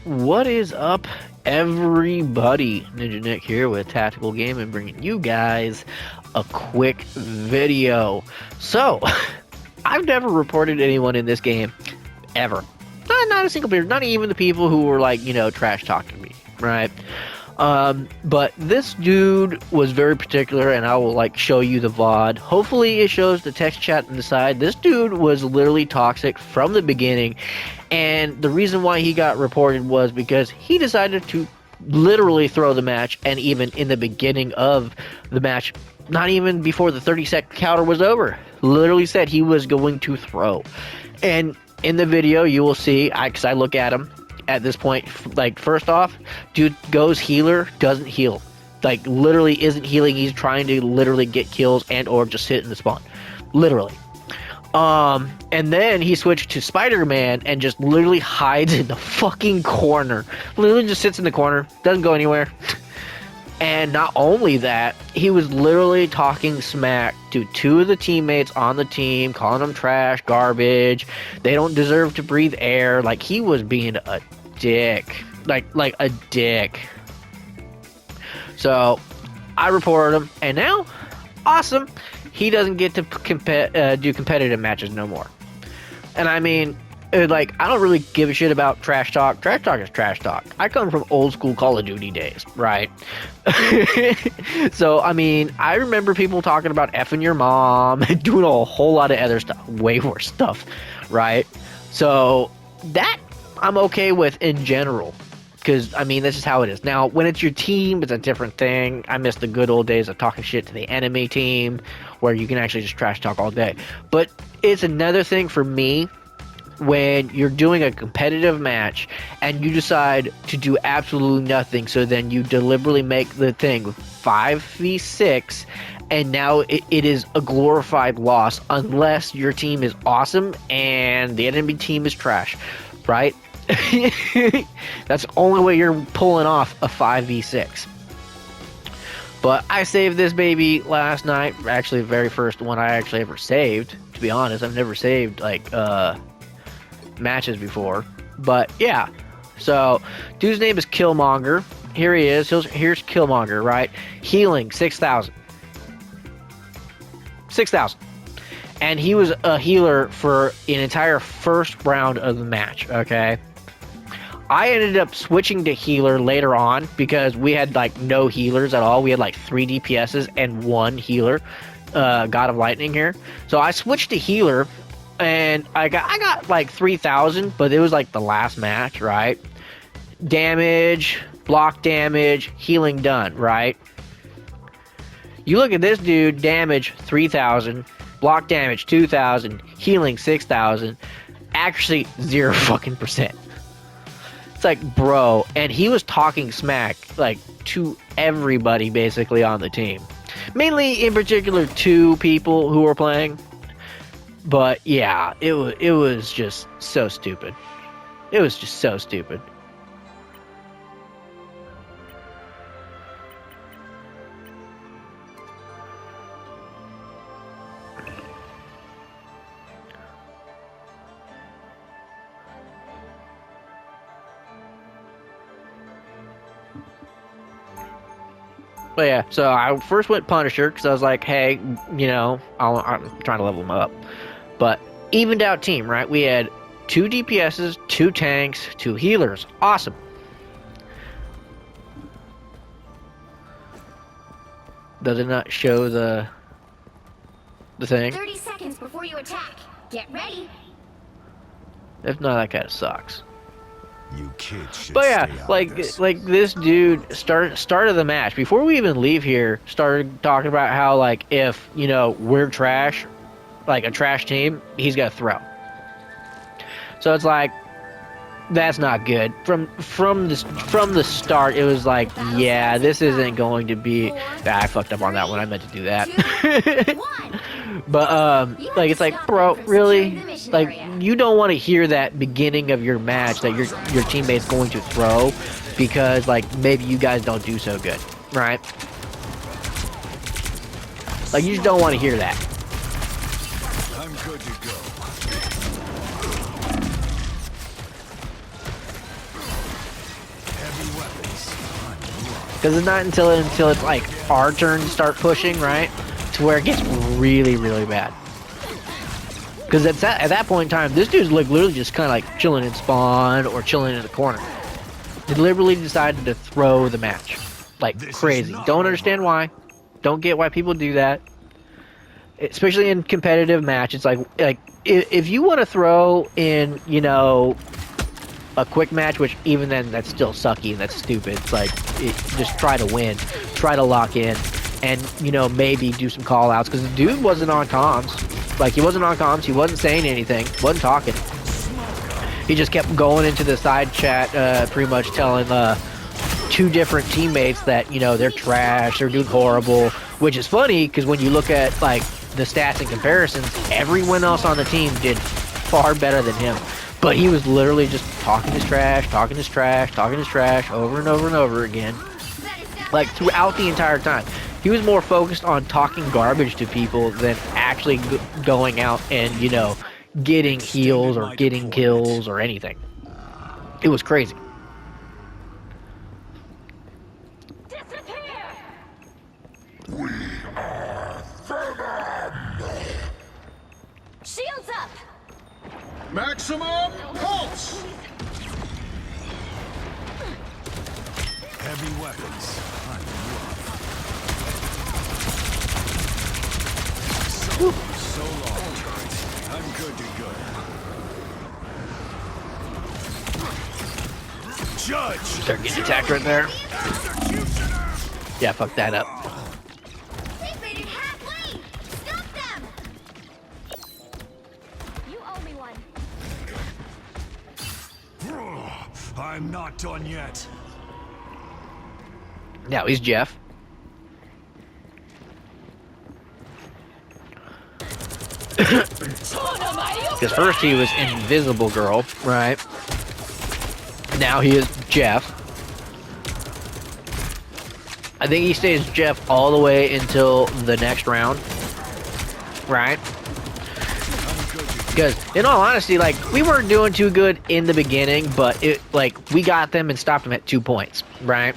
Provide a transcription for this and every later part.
What is up, everybody? Ninja Nick here with Tactical Gaming, bringing you guys a quick video. So, I've never reported anyone in this game, ever. Not a single player, not even the people who were like, trash talking me, right? But this dude was very particular, and I will show you the VOD. Hopefully it shows the text chat on the side. This dude was literally toxic from the beginning, and the reason why he got reported was because he decided to literally throw the match, and even in the beginning of the match, not even before the 30-second counter was over, literally said he was going to throw. And in the video you will see, because I look at him at this point, first off, dude goes healer, doesn't heal, literally isn't healing. He's trying to literally get kills and or just sit in the spawn, literally. And then he switched to Spider-Man and just literally hides in the fucking corner, literally just sits in the corner, doesn't go anywhere. And not only that, he was literally talking smack to two of the teammates on the team, calling them trash, garbage, they don't deserve to breathe air. He was being a dick. Like a dick. So, I reported him, and now, awesome, he doesn't get to do competitive matches no more. And I mean, I don't really give a shit about trash talk. Trash talk is trash talk. I come from old school Call of Duty days, right? So, I mean, I remember people talking about effing your mom, doing a whole lot of other stuff, way worse stuff, right? So, that I'm okay with in general, because, I mean, this is how it is. Now, when it's your team, it's a different thing. I miss the good old days of talking shit to the enemy team, where you can actually just trash talk all day. But it's another thing for me when you're doing a competitive match and you decide to do absolutely nothing, so then you deliberately make the thing 5v6, and now it is a glorified loss unless your team is awesome and the enemy team is trash, right? That's the only way you're pulling off a 5v6. But I saved this baby last night, actually the very first one I actually ever saved, to be honest. I've never saved matches before, but yeah. So dude's name is Killmonger. Here he is. Here's Killmonger, right? Healing 6,000, and he was a healer for an entire first round of the match. Okay, I ended up switching to healer later on because we had no healers at all. We had 3 DPSs and 1 healer, God of Lightning here. So I switched to healer, and I got 3,000, but it was the last match, right? Damage, block damage, healing done, right? You look at this dude, damage 3,000, block damage 2,000, healing 6,000, accuracy 0 fucking percent. It's bro, and he was talking smack to everybody basically on the team. Mainly in particular 2 people who were playing. But yeah, it was just so stupid. It was just so stupid. But yeah, so I first went Punisher because I was like, hey, I'm trying to level him up. But evened out team, right? We had 2 DPSs, 2 tanks, 2 healers. Awesome. Does it not show the thing? 30 seconds before you attack. Get ready. If not, that kind of sucks. You kids should but yeah, stay out of this. this dude started the match before we even leave here. Started talking about how if we're trash, a trash team, he's got to throw. So it's that's not good. From the start, it was yeah, this isn't going to be. I fucked up on that one. I meant to do that. But it's bro, really? You don't want to hear that beginning of your match that your teammate's going to throw because maybe you guys don't do so good, right? You just don't want to hear that. I'm good to go. Because it's not until it's like our turn to start pushing, right, to where it gets really, really bad. Because at that point in time, this dude's like literally just kind of like chilling in spawn or chilling in the corner. He deliberately decided to throw the match, like crazy. Don't understand why. Don't get why people do that. Especially in competitive match, it's like if you want to throw in, you know, a quick match, which even then that's still sucky and that's stupid. It's like just try to win, try to lock in, and you know maybe do some call outs because the dude wasn't on comms. Like he wasn't on comms, he wasn't saying anything, wasn't talking. He just kept going into the side chat, pretty much telling two different teammates that you know they're trash, they're doing horrible. Which is funny because when you look at like the stats and comparisons, everyone else on the team did far better than him. But he was literally just talking his trash, talking his trash, talking his trash over and over and over again. Like throughout the entire time. He was more focused on talking garbage to people than actually going out and, you know, getting heals or getting kills or anything. It was crazy. Shields up! Maximum pulse! Heavy weapons. So long. I'm good to go. Judge! Start getting attacked right there. Yeah, fuck that up. They've made it halfway! Stop them! You owe me one. I'm not done yet. Now he's Jeff. Because first he was Invisible Girl, right? Now he is Jeff. I think he stays Jeff all the way until the next round, right? Because in all honesty, like we weren't doing too good in the beginning, but it like we got them and stopped them at 2 points, right?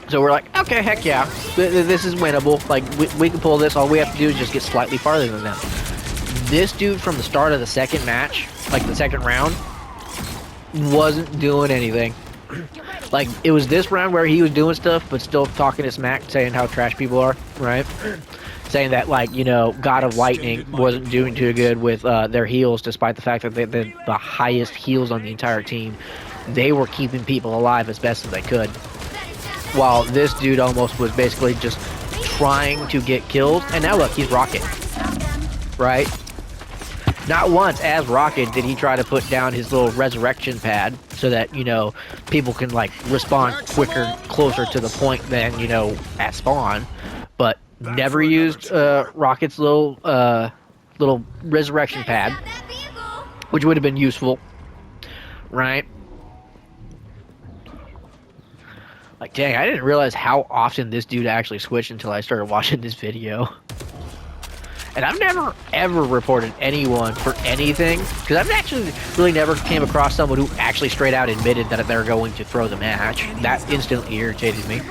So we're like, okay, heck yeah, this is winnable. Like we can pull this. All we have to do is just get slightly farther than them. This dude from the start of the second match, like the second round, wasn't doing anything. Like it was this round where he was doing stuff, but still talking to smack, saying how trash people are, right? Saying that like you know, God of Lightning wasn't doing too good with their heals, despite the fact that they had the highest heals on the entire team. They were keeping people alive as best as they could, while this dude almost was basically just trying to get kills. And now look, he's Rocket, right? Not once as Rocket did he try to put down his little resurrection pad so that, you know, people can, like, respond quicker, closer to the point than, you know, at spawn. But never used Rocket's little resurrection pad, which would have been useful, right? Like, dang, I didn't realize how often this dude actually switched until I started watching this video. And I've never, ever reported anyone for anything, because I've actually really never came across someone who actually straight out admitted that they're going to throw the match. That instantly irritated me.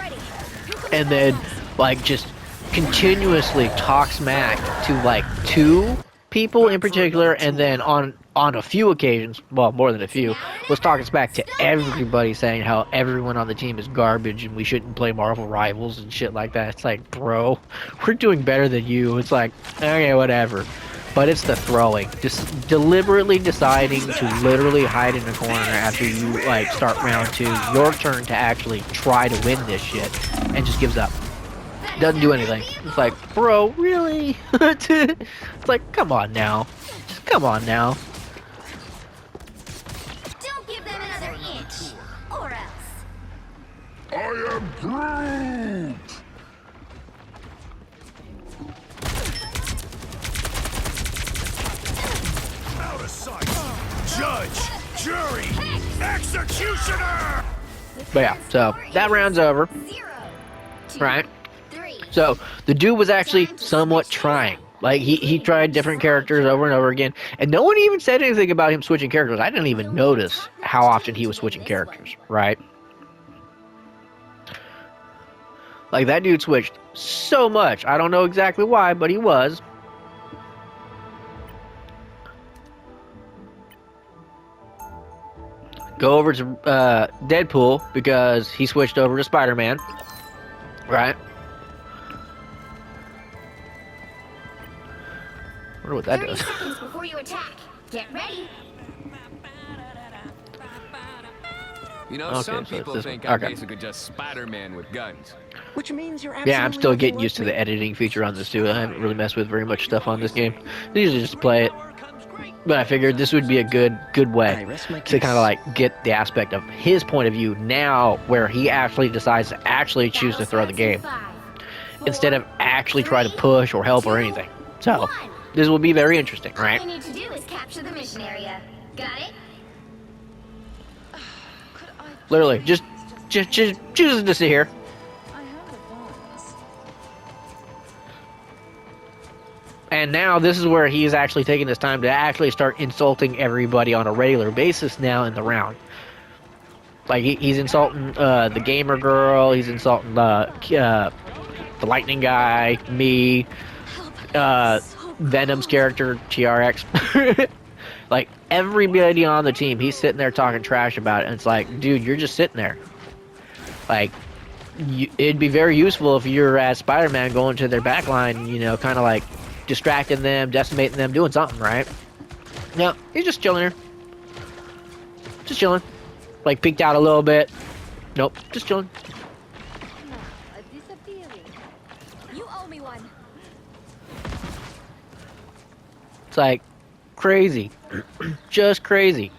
And then, like, just continuously talk smack to, like, 2 people in particular, and then on a few occasions, well, more than a few, was talking smack to everybody, saying how everyone on the team is garbage and we shouldn't play Marvel Rivals and shit like that. It's like, bro, we're doing better than you. It's like, okay, whatever. But it's the throwing. Just deliberately deciding to literally hide in the corner after you, like, start round 2, your turn to actually try to win this shit, and just gives up. Doesn't do anything. It's like, bro, really? It's like, come on now. Just come on now. Don't give them another inch, or else. I am Groot! Out of sight! Judge! Jury! Executioner! But yeah, so that round's over, 0, 2, right? 3. So the dude was actually somewhat trying. Like, he tried different characters over and over again, and no one even said anything about him switching characters. I didn't even notice how often he was switching characters, right? Like, that dude switched so much. I don't know exactly why, but he was. Go over to Deadpool because he switched over to Spider-Man. Right? I wonder what that 30 does. seconds before you attack. Get ready. You know, Okay, some so it's people this think one. I'm Okay. basically just Spider-Man with guns. Which means you're absolutely Yeah, I'm still nothing getting like used to me. the editing feature on this too. I haven't really messed with very much stuff on this game. I usually just play it. But I figured this would be a good I way rest my to case. kind of like get the aspect of his point of view now, where he actually decides to actually choose to throw the game instead of actually try to push or help or anything. So this will be very interesting, All right? you need to do is capture the mission area. Got it? Literally, just choosing to sit here. And now this is where he's actually taking his time to actually start insulting everybody on a regular basis now in the round. Like he's insulting the gamer girl, he's insulting the lightning guy, me, Venom's character, TRX. Like everybody on the team, he's sitting there talking trash about it, and it's like, dude, you're just sitting there. Like, it'd be very useful if you're as Spider-Man going to their backline, you know, kind of like distracting them, decimating them, doing something, right? No, he's just chilling here. Just chilling. Like, peeked out a little bit. Nope, just chilling. You owe me one. It's like, crazy. Just crazy.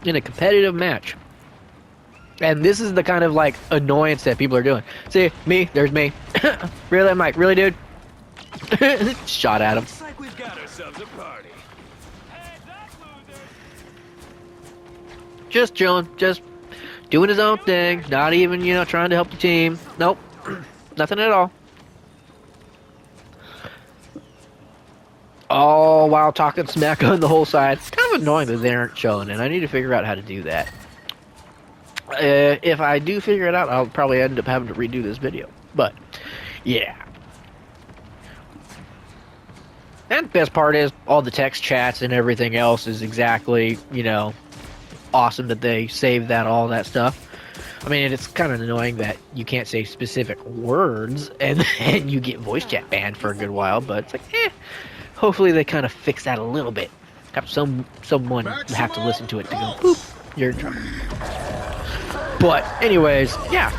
In a competitive match. And this is the kind of like annoyance that people are doing. See, me, there's me. Really? I'm like, really, dude? Shot at him. Looks like we've got ourselves a party. Just chilling, just doing his own thing, not even, you know, trying to help the team. Nope. Nothing at all. All while talking smack on the whole side. It's kind of annoying that they aren't showing it. I need to figure out how to do that. If I do figure it out, I'll probably end up having to redo this video. But, yeah. And the best part is, all the text chats and everything else is exactly, you know, awesome that they save that, all that stuff. I mean, it's kind of annoying that you can't say specific words and then you get voice chat banned for a good while, but it's like, hopefully they kind of fix that a little bit. Have someone have to listen to it to go, boop, you're in trouble. But, anyways, yeah.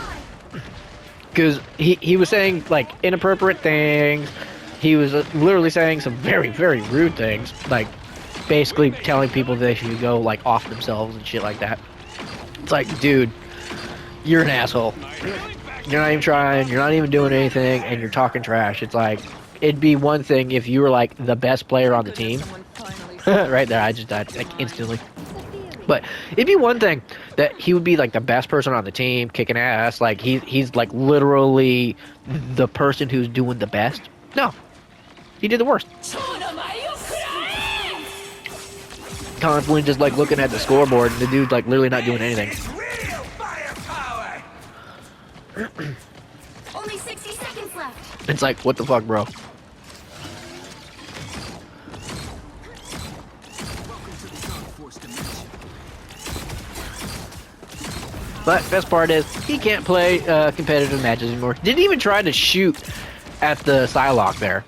Because he was saying, like, inappropriate things. He was literally saying some very, very rude things. Like, basically telling people they should go, like, off themselves and shit like that. It's like, dude, you're an asshole. You're not even trying, you're not even doing anything, and you're talking trash. It's like, it'd be one thing if you were, like, the best player on the team. Right there, I just died, like, instantly. But it'd be one thing that he would be like the best person on the team, kicking ass. Like he's like literally the person who's doing the best. No, he did the worst. Constantly just like looking at the scoreboard, and the dude's like literally not doing anything. Real firepower. Only 60 seconds left. It's like, what the fuck, bro? But best part is he can't play competitive matches anymore. Didn't even try to shoot at the Psylocke there.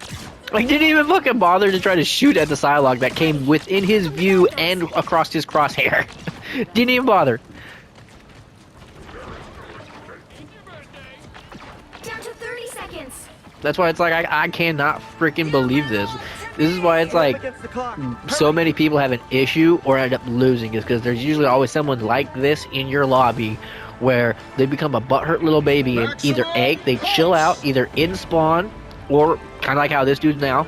Like, didn't even fucking bother to try to shoot at the Psylocke that came within his view and across his crosshair. Didn't even bother. Down to 30 seconds. That's why it's like, I cannot freaking believe this. This is why it's like Against the clock. so many people have an issue or end up losing, is because there's usually always someone like this in your lobby where they become a butthurt little baby and either A, they chill out either in spawn or kind of like how this dude's now,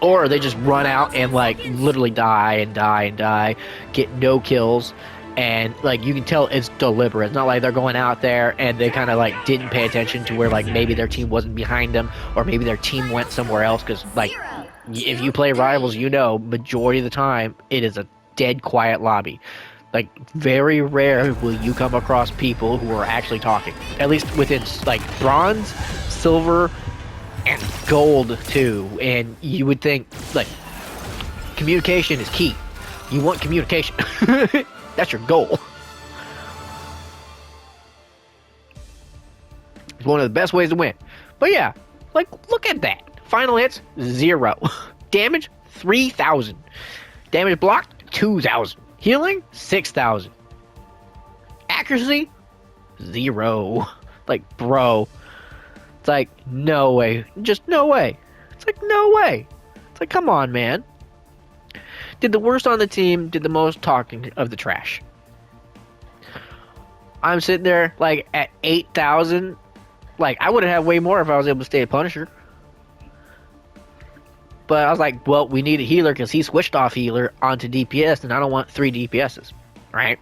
or they just run out and like literally die and die and die, get no kills, and like you can tell it's deliberate. It's not like they're going out there and they kind of like didn't pay attention to where like maybe their team wasn't behind them or maybe their team went somewhere else, because like if you play Rivals, you know majority of the time it is a dead quiet lobby. Like, very rare will you come across people who are actually talking. At least within, like, bronze, silver, and gold, too. And you would think, like, communication is key. You want communication. That's your goal. It's one of the best ways to win. But yeah, like, look at that. Final hits, 0. Damage, 3,000. Damage blocked, 2,000. Healing, 6,000. Accuracy, 0. Like, bro. It's like, no way. Just no way. It's like, no way. It's like, come on, man. Did the worst on the team, did the most talking of the trash. I'm sitting there, like, at 8,000. Like, I would have had way more if I was able to stay a Punisher. But I was like, well, we need a healer because he switched off healer onto DPS, and I don't want 3 DPSs, right?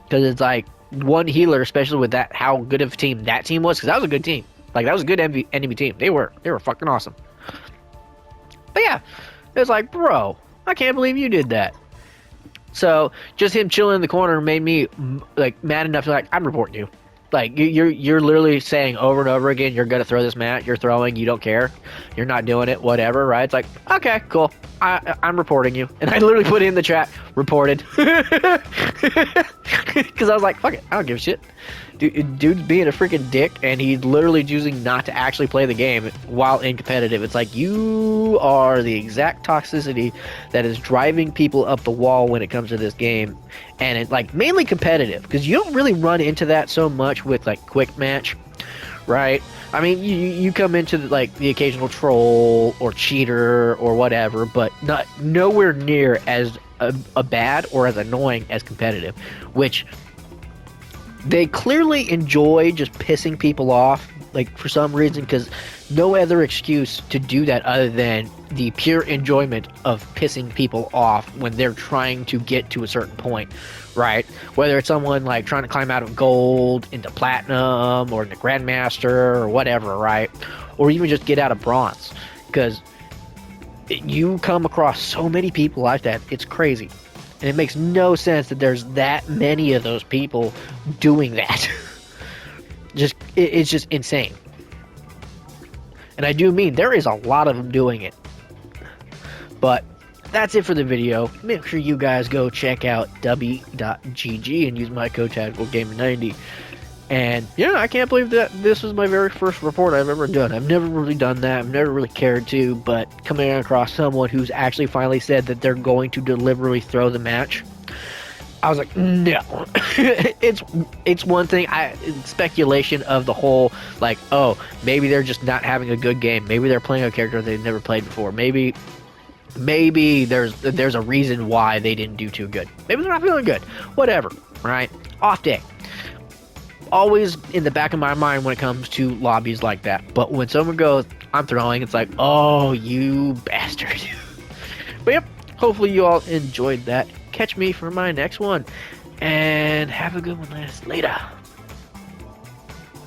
Because it's like, one healer, especially with that, how good of a team that team was, because that was a good team. Like, that was a good enemy team. They were fucking awesome. But yeah, it was like, bro, I can't believe you did that. So, just him chilling in the corner made me, like, mad enough to, like, I'm reporting you. Like, you're literally saying over and over again, you're going to throw this match, you're throwing, you don't care, you're not doing it, whatever, right? It's like, okay, cool, I'm reporting you. And I literally put in the chat, reported. Because I was like, fuck it, I don't give a shit. Dude's being a freaking dick, and he's literally choosing not to actually play the game while in competitive. It's like, you are the exact toxicity that is driving people up the wall when it comes to this game. And it's like, mainly competitive, because you don't really run into that so much with, like, quick match, right? I mean, you come into like the occasional troll or cheater or whatever, but nowhere near as a bad or as annoying as competitive, which they clearly enjoy just pissing people off, like, for some reason, because no other excuse to do that other than the pure enjoyment of pissing people off when they're trying to get to a certain point, right? Whether it's someone, like, trying to climb out of gold into platinum or into grandmaster or whatever, right? Or even just get out of bronze, because you come across so many people like that, it's crazy. And it makes no sense that there's that many of those people doing that. It's just insane. And I do mean there is a lot of them doing it. But that's it for the video. Make sure you guys go check out w.gg and use my code TacticalGamer90. And yeah, I can't believe that this was my very first report I've ever done. I've never really done that. I've never really cared to, but coming across someone who's actually finally said that they're going to deliberately throw the match, I was like, no. it's one thing. It's speculation of the whole, like, oh, maybe they're just not having a good game. Maybe they're playing a character they've never played before. Maybe there's a reason why they didn't do too good. Maybe they're not feeling good. Whatever, right? Off day. Always in the back of my mind when it comes to lobbies like that. But when someone goes, I'm throwing, it's like, oh, you bastard. But yep, hopefully you all enjoyed that. Catch me for my next one. And have a good one, later.